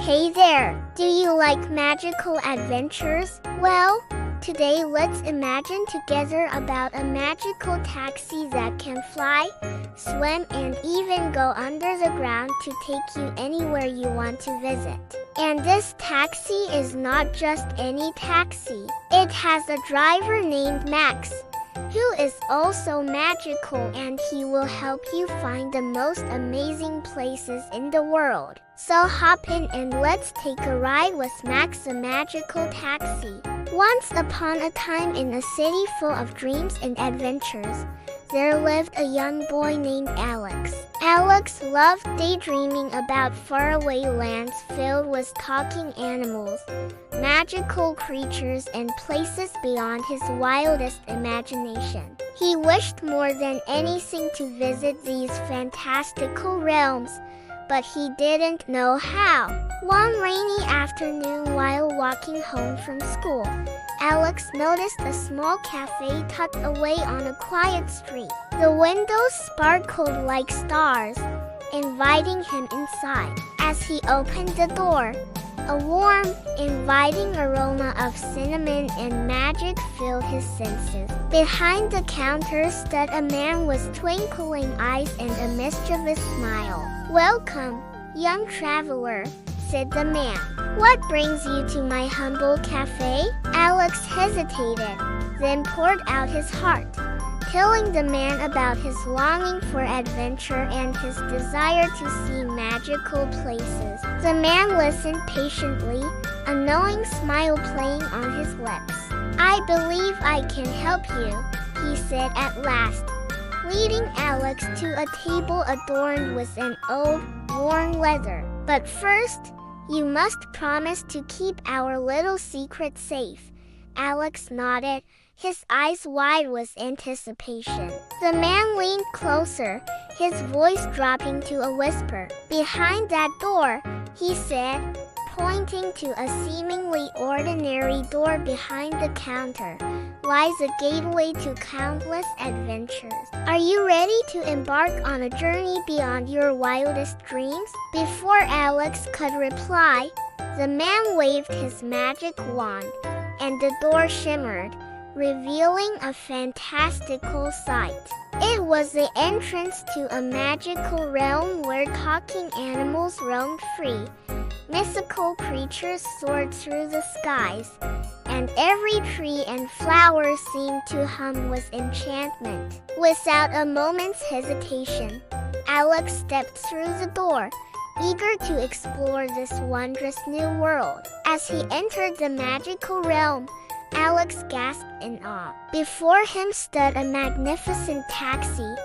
Hey there! Do you like magical adventures? Well, today let's imagine together about a magical taxi that can fly, swim, and even go under the ground to take you anywhere you want to visit. And this taxi is not just any taxi. It has a driver named Max, who is also magical, and he will help you find the most amazing places in the world. So hop in and let's take a ride with Max the magical taxi. Once upon a time in a city full of dreams and adventures, there lived a young boy named Alex. Alex loved daydreaming about faraway lands filled with talking animals, magical creatures, and places beyond his wildest imagination. He wished more than anything to visit these fantastical realms, but he didn't know how. One rainy afternoon while walking home from school, Alex noticed a small cafe tucked away on a quiet street. The windows sparkled like stars, inviting him inside. As he opened the door, a warm, inviting aroma of cinnamon and magic filled his senses. Behind the counter stood a man with twinkling eyes and a mischievous smile. "Welcome, young traveler," said the man. "What brings you to my humble cafe?" Alex hesitated, then poured out his heart, telling the man about his longing for adventure and his desire to see magical places. The man listened patiently, a knowing smile playing on his lips. "I believe I can help you," he said at last, leading Alex to a table adorned with an old, worn leather. "But first, you must promise to keep our little secret safe." Alex nodded, his eyes wide with anticipation. The man leaned closer, his voice dropping to a whisper. "Behind that door," he said, pointing to a seemingly ordinary door behind the counter, "lies a gateway to countless adventures. Are you ready to embark on a journey beyond your wildest dreams?" Before Alex could reply, the man waved his magic wand, and the door shimmered, revealing a fantastical sight. It was the entrance to a magical realm where talking animals roamed free, mythical creatures soared through the skies, and every tree and flower seemed to hum with enchantment. Without a moment's hesitation, Alex stepped through the door, eager to explore this wondrous new world. As he entered the magical realm, Alex gasped in awe. Before him stood a magnificent taxi,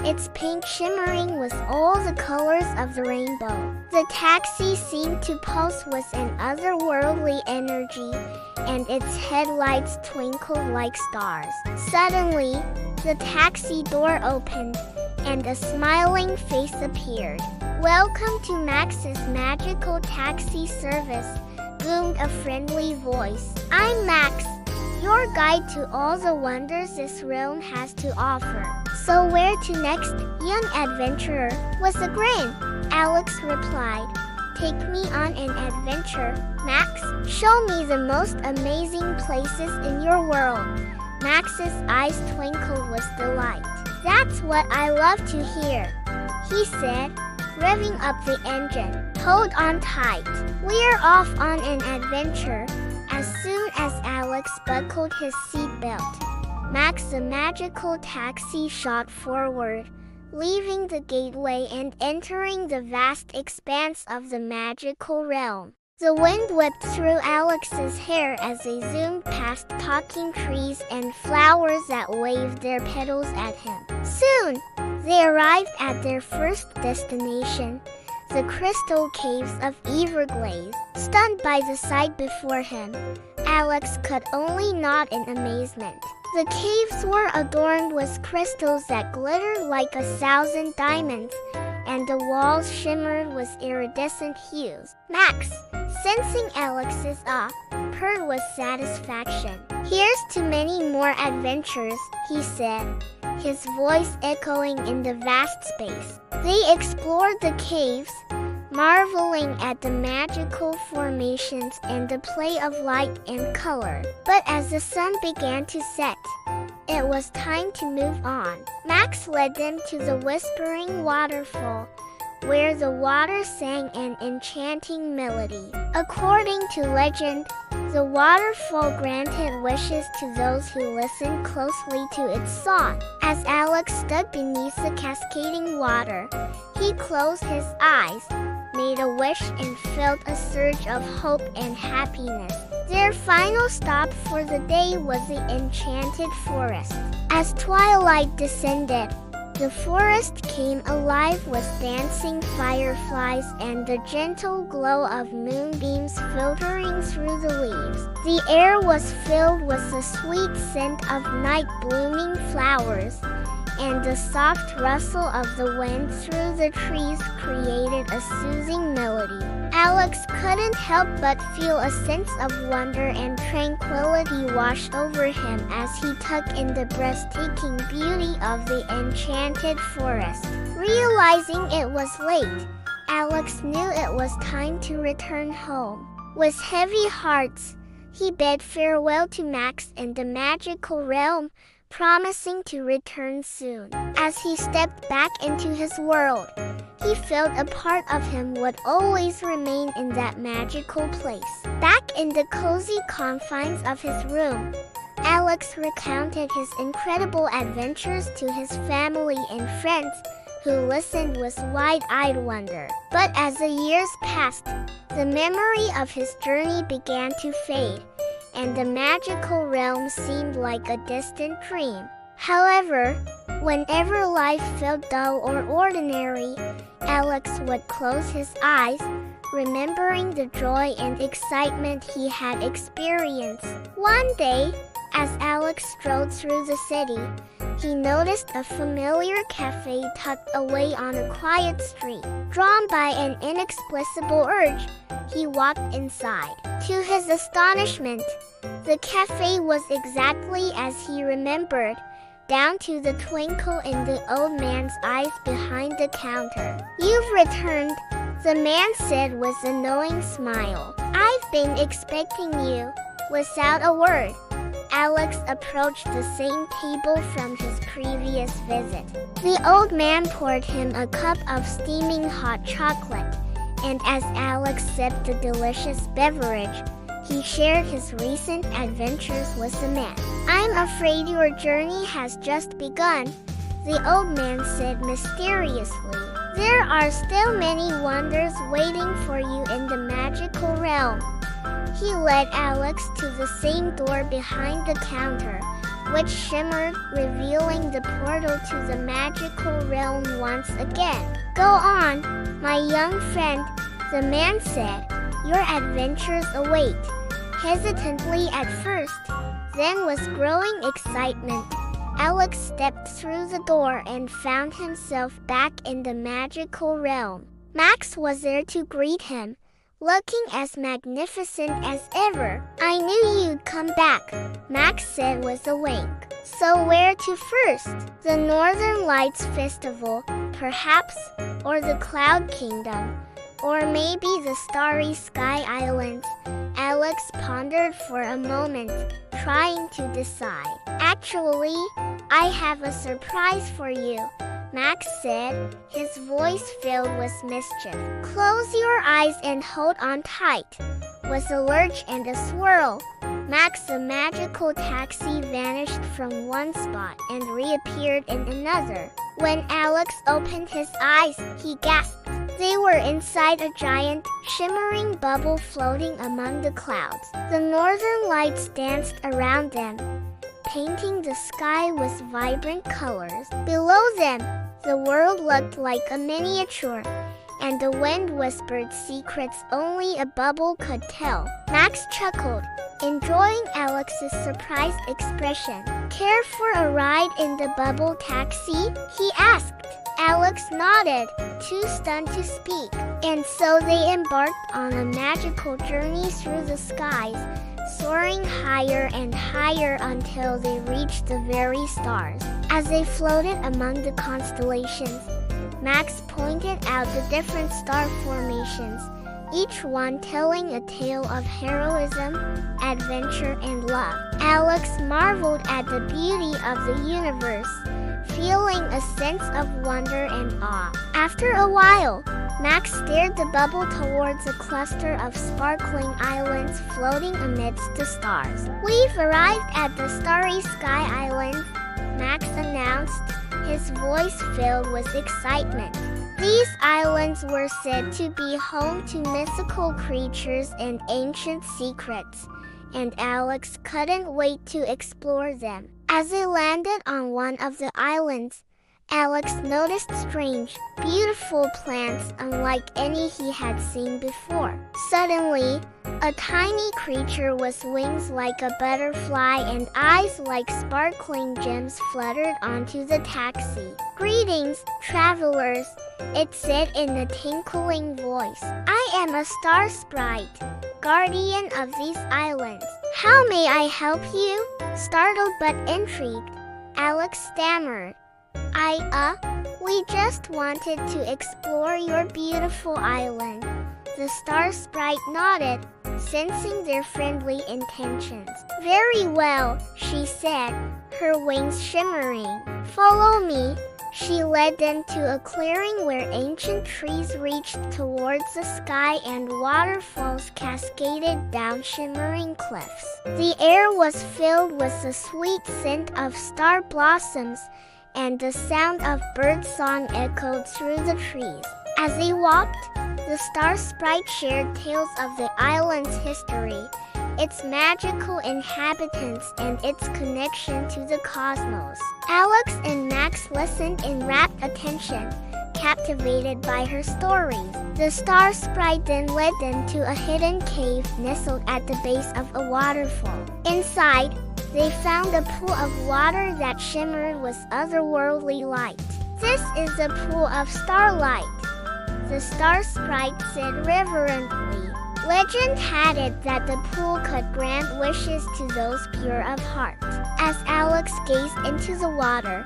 its paint shimmering with all the colors of the rainbow. The taxi seemed to pulse with an otherworldly energy, and its headlights twinkled like stars. Suddenly, the taxi door opened, and a smiling face appeared. "Welcome to Max's magical taxi service," boomed a friendly voice. "I'm Max, your guide to all the wonders this realm has to offer." "So where to next, young adventurer?" With a grin, Alex replied. "Take me on an adventure, Max. Show me the most amazing places in your world." Max's eyes twinkled with delight. "That's what I love to hear," he said, revving up the engine. "Hold on tight. We're off on an adventure." As soon as Alex buckled his seatbelt, Max the magical taxi shot forward, leaving the gateway and entering the vast expanse of the magical realm. The wind whipped through Alex's hair as they zoomed past talking trees and flowers that waved their petals at him. Soon, they arrived at their first destination, the Crystal Caves of Everglaze. Stunned by the sight before him, Alex could only nod in amazement. The caves were adorned with crystals that glittered like 1,000 diamonds, and the walls shimmered with iridescent hues. Max, sensing Alex's awe, purred with satisfaction. "Here's to many more adventures," he said, his voice echoing in the vast space. They explored the caves, marveling at the magical formations and the play of light and color. But as the sun began to set, it was time to move on. Max led them to the Whispering Waterfall, where the water sang an enchanting melody. According to legend, the waterfall granted wishes to those who listened closely to its song. As Alex stood beneath the cascading water, he closed his eyes, made a wish, and felt a surge of hope and happiness. Their final stop for the day was the enchanted forest. As twilight descended, the forest came alive with dancing fireflies and the gentle glow of moonbeams filtering through the leaves. The air was filled with the sweet scent of night-blooming flowers, and the soft rustle of the wind through the trees created a soothing melody. Alex couldn't help but feel a sense of wonder and tranquility wash over him as he took in the breathtaking beauty of the enchanted forest. Realizing it was late, Alex knew it was time to return home. With heavy hearts, he bid farewell to Max and the magical realm, promising to return soon. As he stepped back into his world, he felt a part of him would always remain in that magical place. Back in the cozy confines of his room, Alex recounted his incredible adventures to his family and friends, who listened with wide-eyed wonder. But as the years passed, the memory of his journey began to fade, and the magical realm seemed like a distant dream. However, whenever life felt dull or ordinary, Alex would close his eyes, remembering the joy and excitement he had experienced. One day, as Alex strolled through the city, he noticed a familiar café tucked away on a quiet street. Drawn by an inexplicable urge, he walked inside. To his astonishment, the café was exactly as he remembered, down to the twinkle in the old man's eyes behind the counter. "You've returned," the man said with a knowing smile. "I've been expecting you." Without a word, Alex approached the same table from his previous visit. The old man poured him a cup of steaming hot chocolate, and as Alex sipped the delicious beverage, he shared his recent adventures with the man. "I'm afraid your journey has just begun," the old man said mysteriously. "There are still many wonders waiting for you in the magical realm." He led Alex to the same door behind the counter, which shimmered, revealing the portal to the magical realm once again. "Go on, my young friend," the man said. "Your adventures await." Hesitantly at first, then with growing excitement, Alex stepped through the door and found himself back in the magical realm. Max was there to greet him, looking as magnificent as ever. "I knew you'd come back," Max said with a wink. "So where to first? The Northern Lights Festival, perhaps, or the Cloud Kingdom, or maybe the Starry Sky Islands?" Alex pondered for a moment, trying to decide. "Actually, I have a surprise for you," Max said, his voice filled with mischief. "Close your eyes and hold on tight." With a lurch and a swirl, Max the magical taxi vanished from one spot and reappeared in another. When Alex opened his eyes, he gasped. They were inside a giant, shimmering bubble floating among the clouds. The northern lights danced around them, painting the sky with vibrant colors. Below them, the world looked like a miniature, and the wind whispered secrets only a bubble could tell. Max chuckled, enjoying Alex's surprised expression. "Care for a ride in the bubble taxi?" he asked. Alex nodded, too stunned to speak. And so they embarked on a magical journey through the skies, soaring higher and higher until they reached the very stars. As they floated among the constellations, Max pointed out the different star formations, each one telling a tale of heroism, adventure, and love. Alex marveled at the beauty of the universe, feeling a sense of wonder and awe. After a while, Max steered the bubble towards a cluster of sparkling islands floating amidst the stars. "We've arrived at the Starry Sky Islands," Max announced, his voice filled with excitement. These islands were said to be home to mythical creatures and ancient secrets, and Alex couldn't wait to explore them. As they landed on one of the islands, Alex noticed strange, beautiful plants unlike any he had seen before. Suddenly, a tiny creature with wings like a butterfly and eyes like sparkling gems fluttered onto the taxi. "Greetings, travelers," it said in a tinkling voice. "I am a star sprite, guardian of these islands. How may I help you?" Startled but intrigued, Alex stammered. We just wanted to explore your beautiful island." The star sprite nodded, sensing their friendly intentions. "Very well," she said, her wings shimmering. "Follow me." She led them to a clearing where ancient trees reached towards the sky and waterfalls cascaded down shimmering cliffs. The air was filled with the sweet scent of star blossoms, and the sound of birdsong echoed through the trees. As they walked, the star sprite shared tales of the island's history, its magical inhabitants, and its connection to the cosmos. Alex and Max listened in rapt attention, captivated by her stories. The star sprite then led them to a hidden cave nestled at the base of a waterfall. Inside, they found a pool of water that shimmered with otherworldly light. "This is the pool of starlight," the star sprite said reverently. Legend had it that the pool could grant wishes to those pure of heart. As Alex gazed into the water,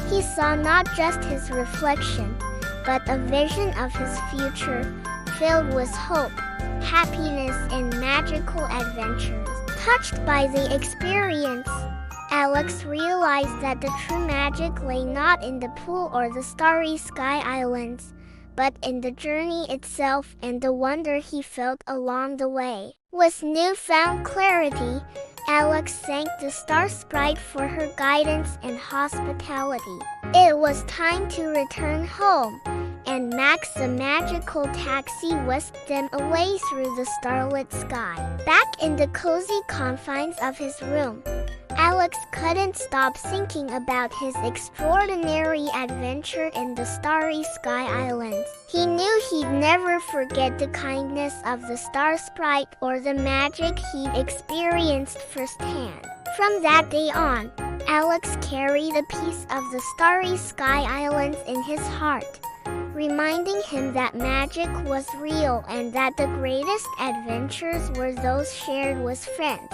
he saw not just his reflection, but a vision of his future filled with hope, happiness, and magical adventures. Touched by the experience, Alex realized that the true magic lay not in the pool or the Starry Sky Islands, but in the journey itself and the wonder he felt along the way. With newfound clarity, Alex thanked the star sprite for her guidance and hospitality. It was time to return home, and Max the magical taxi whisked them away through the starlit sky. Back in the cozy confines of his room, Alex couldn't stop thinking about his extraordinary adventure in the Starry Sky Islands. He knew he'd never forget the kindness of the star sprite or the magic he'd experienced firsthand. From that day on, Alex carried a piece of the Starry Sky Islands in his heart, reminding him that magic was real and that the greatest adventures were those shared with friends.